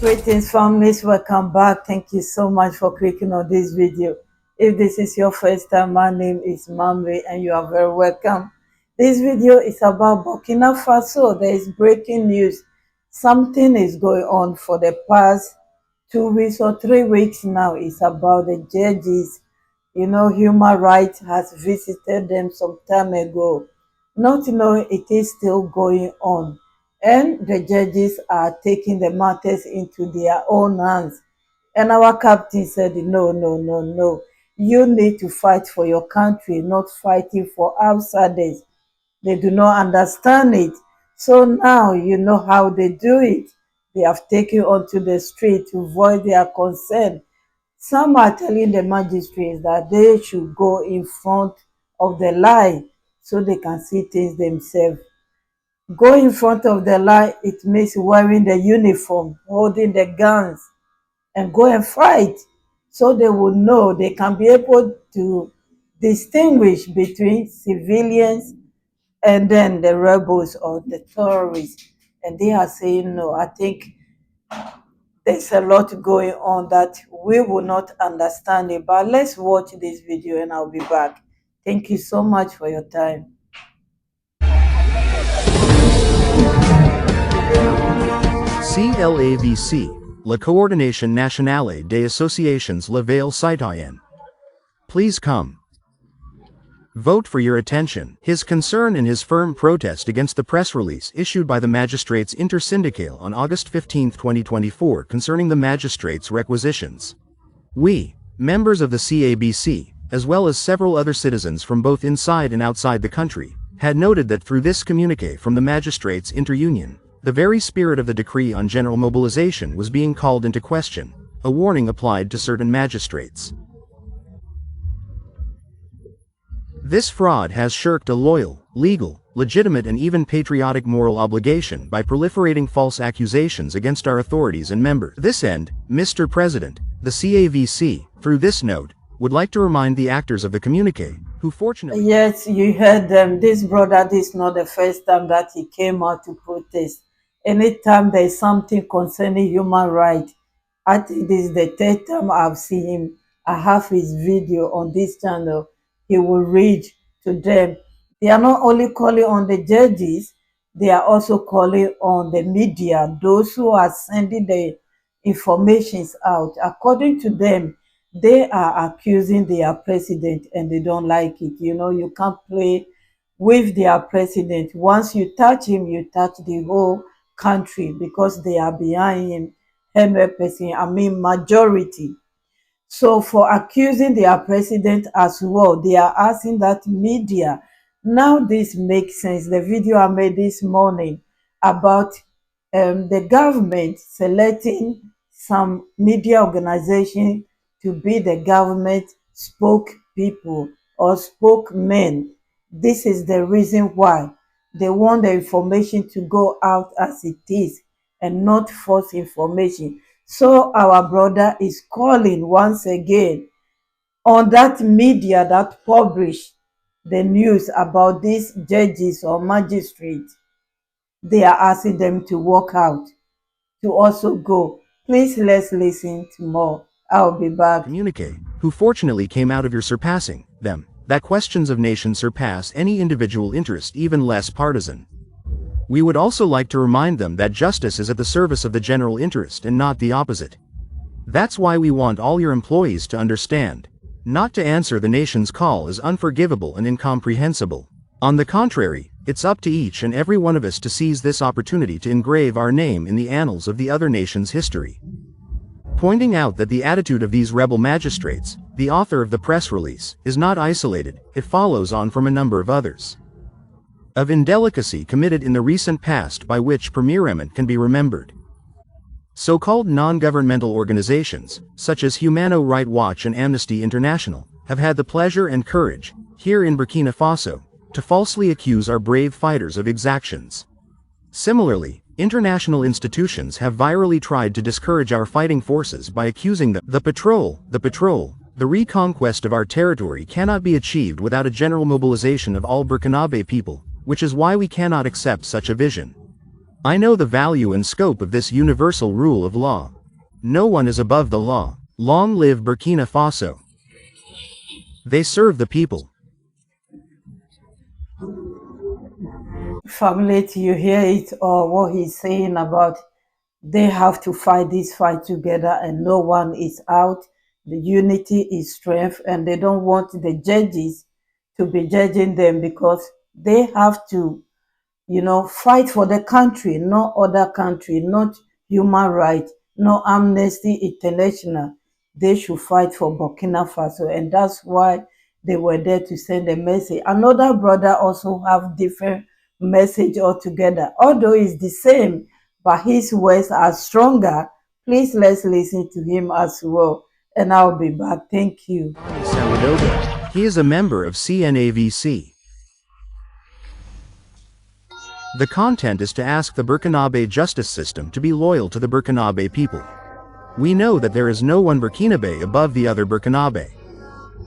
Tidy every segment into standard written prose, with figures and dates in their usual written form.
Greetings families, welcome back. Thank you so much for clicking on this video. If this is your first time, my name is Mamle and you are very welcome. This video is about Burkina Faso. There is breaking news. Something is going on for the past 2 weeks or 3 weeks now. It's about the judges. Human rights has visited them some time ago. Not knowing it is still going on, and the judges are taking the matters into their own hands. And our captain said, no, no, no, no. You need to fight for your country, not fighting for outsiders. They do not understand it. So now you know how they do it. They have taken onto the street to voice their concern. Some are telling the magistrates that they should go in front of the line so they can see things themselves. Go in front of the line, it means wearing the uniform, holding the guns, and go and fight. So they will know, they can be able to distinguish between civilians and then the rebels or the terrorists. And they are saying, no, I think there's a lot going on that we will not understand it. But let's watch this video and I'll be back. Thank you so much for your time. CLAVC, La Coordination Nationale des Associations Levale Citoyenne. Please come. Vote for your attention. His concern and his firm protest against the press release issued by the Magistrates Intersyndicale on August 15, 2024 concerning the magistrates' requisitions. We, members of the CABC, as well as several other citizens from both inside and outside the country, had noted that through this communiqué from the Magistrates Interunion, the very spirit of the decree on general mobilization was being called into question, a warning applied to certain magistrates. This fraud has shirked a loyal, legal, legitimate and even patriotic moral obligation by proliferating false accusations against our authorities and members. To this end, Mr. President, the CAVC, through this note, would like to remind the actors of the communiqué, who fortunately— Yes, you heard them. This brother, this is not the first time that he came out to protest. Anytime there is something concerning human rights, I think this is the third time I've seen him. I have his video on this channel. He will read to them. They are not only calling on the judges, they are also calling on the media, those who are sending the informations out. According to them, they are accusing their president and they don't like it. You can't play with their president. Once you touch him, you touch the whole country because they are behind him 100%, majority. So for accusing their president as well, they are asking that media. Now this makes sense. The video I made this morning about the government selecting some media organization to be the government spokespeople or spokesmen. This is the reason why they want the information to go out as it is and not false information. So our brother is calling once again on that media that publish the news about these judges or magistrates. They are asking them to walk out, to also go. Please, let's listen to more. I'll be back. Communiqué, who fortunately came out of your surpassing them, that questions of nations surpass any individual interest, even less partisan. We would also like to remind them that justice is at the service of the general interest and not the opposite. That's why we want all your employees to understand. Not to answer the nation's call is unforgivable and incomprehensible. On the contrary, it's up to each and every one of us to seize this opportunity to engrave our name in the annals of the other nation's history. Pointing out that the attitude of these rebel magistrates, the author of the press release, is not isolated, it follows on from a number of others of indelicacy committed in the recent past by which premierment can be remembered. So-called non-governmental organizations, such as Humano Rights Watch and Amnesty International, have had the pleasure and courage, here in Burkina Faso, to falsely accuse our brave fighters of exactions. Similarly, international institutions have virally tried to discourage our fighting forces by accusing them. The reconquest of our territory cannot be achieved without a general mobilization of all Burkinabe people, which is why we cannot accept such a vision. I know the value and scope of this universal rule of law. No one is above the law. Long live Burkina Faso. They serve the people. Family, you hear it or what he's saying about they have to fight this fight together and no one is out. The unity is strength, and they don't want the judges to be judging them because they have to, fight for the country, no other country, not human rights, no Amnesty International. They should fight for Burkina Faso, and that's why they were there to send a message. Another brother also have different message altogether, although it's the same, but his words are stronger. Please let's listen to him as well, and I'll be back. Thank you. He is a member of CNAVC. The content is to ask the Burkinabe justice system to be loyal to the Burkinabe people. We know that there is no one Burkinabe above the other Burkinabe.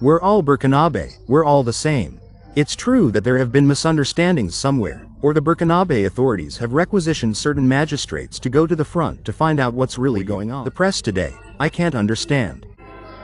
We're all Burkinabe, we're all the same. It's true that there have been misunderstandings somewhere, or the Burkinabe authorities have requisitioned certain magistrates to go to the front to find out what's really going on. The press today, I can't understand.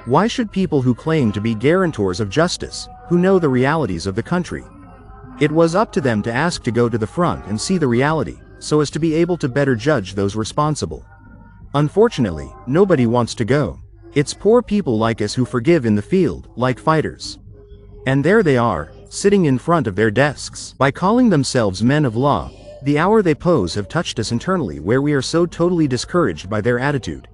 Why should people who claim to be guarantors of justice, who know the realities of the country, it was up to them to ask to go to the front and see the reality, so as to be able to better judge those responsible. Unfortunately, nobody wants to go. It's poor people like us who forgive in the field, like fighters. And there they are, sitting in front of their desks. By calling themselves men of law, the hour they pose have touched us internally where we are so totally discouraged by their attitude.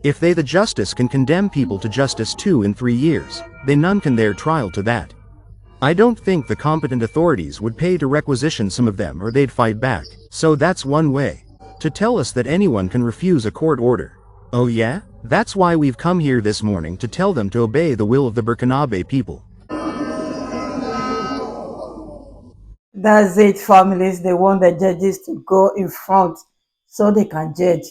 If they the justice can condemn people to justice 2 and 3 years, they none can their trial to that. I don't think the competent authorities would pay to requisition some of them or they'd fight back. So that's one way. To tell us that anyone can refuse a court order. Oh yeah? That's why we've come here this morning to tell them to obey the will of the Burkinabe people. That's it, families. They want the judges to go in front so they can judge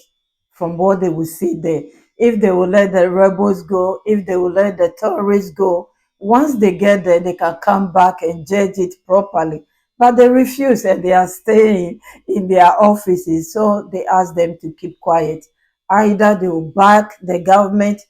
from what they will see there. If they will let the rebels go, if they will let the terrorists go, once they get there, they can come back and judge it properly. But they refuse and they are staying in their offices. So they ask them to keep quiet. Either they will back the government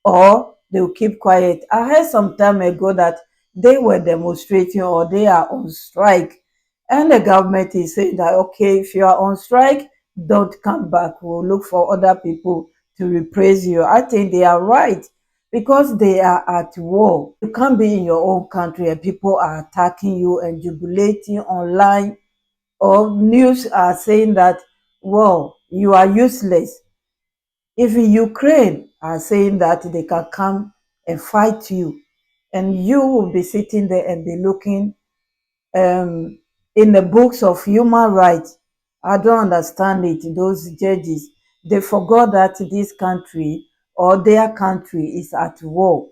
or they will keep quiet. I heard some time ago that they were demonstrating or they are on strike, and the government is saying that, okay, if you are on strike, don't come back. We'll look for other people to replace you. I think they are right because they are at war. You can't be in your own country and people are attacking you and jubilating online, or news are saying that, well, you are useless. Even Ukraine are saying that they can come and fight you, and you will be sitting there and be looking in the books of human rights. I don't understand it. Those judges, they forgot that this country or their country is at war.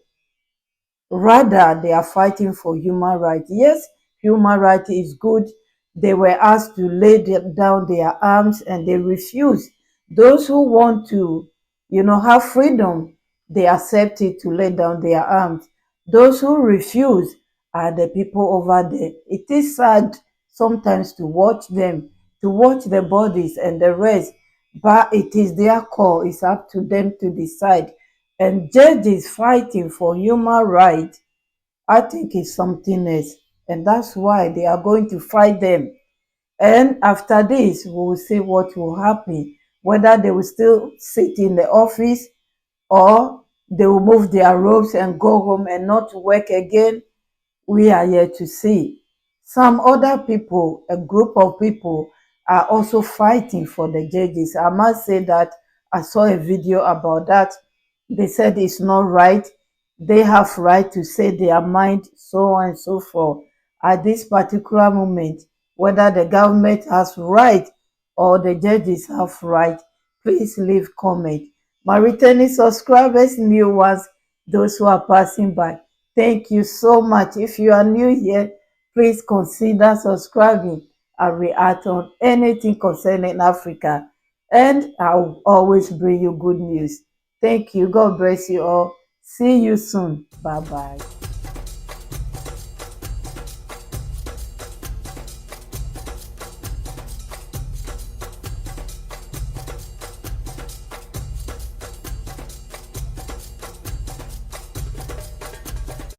Rather, they are fighting for human rights. Yes, human rights is good. They were asked to lay down their arms and they refused. Those who want to, have freedom, they accept it to lay down their arms. Those who refuse are the people over there. It is sad sometimes to watch them, to watch the bodies and the rest, but it is their call. It's up to them to decide. And judges fighting for human rights, I think it's something else. And that's why they are going to fight them. And after this, we will see what will happen. Whether they will still sit in the office or they will move their robes and go home and not work again. We are yet to see. Some other people, a group of people, are also fighting for the judges. I must say that I saw a video about that. They said it's not right. They have right to say their mind, so on and so forth. At this particular moment, whether the government has right or the judges have right, please leave comment. My returning subscribers, new ones, those who are passing by, thank you so much. If you are new here, please consider subscribing and react on anything concerning Africa. And I will always bring you good news. Thank you. God bless you all. See you soon. Bye bye.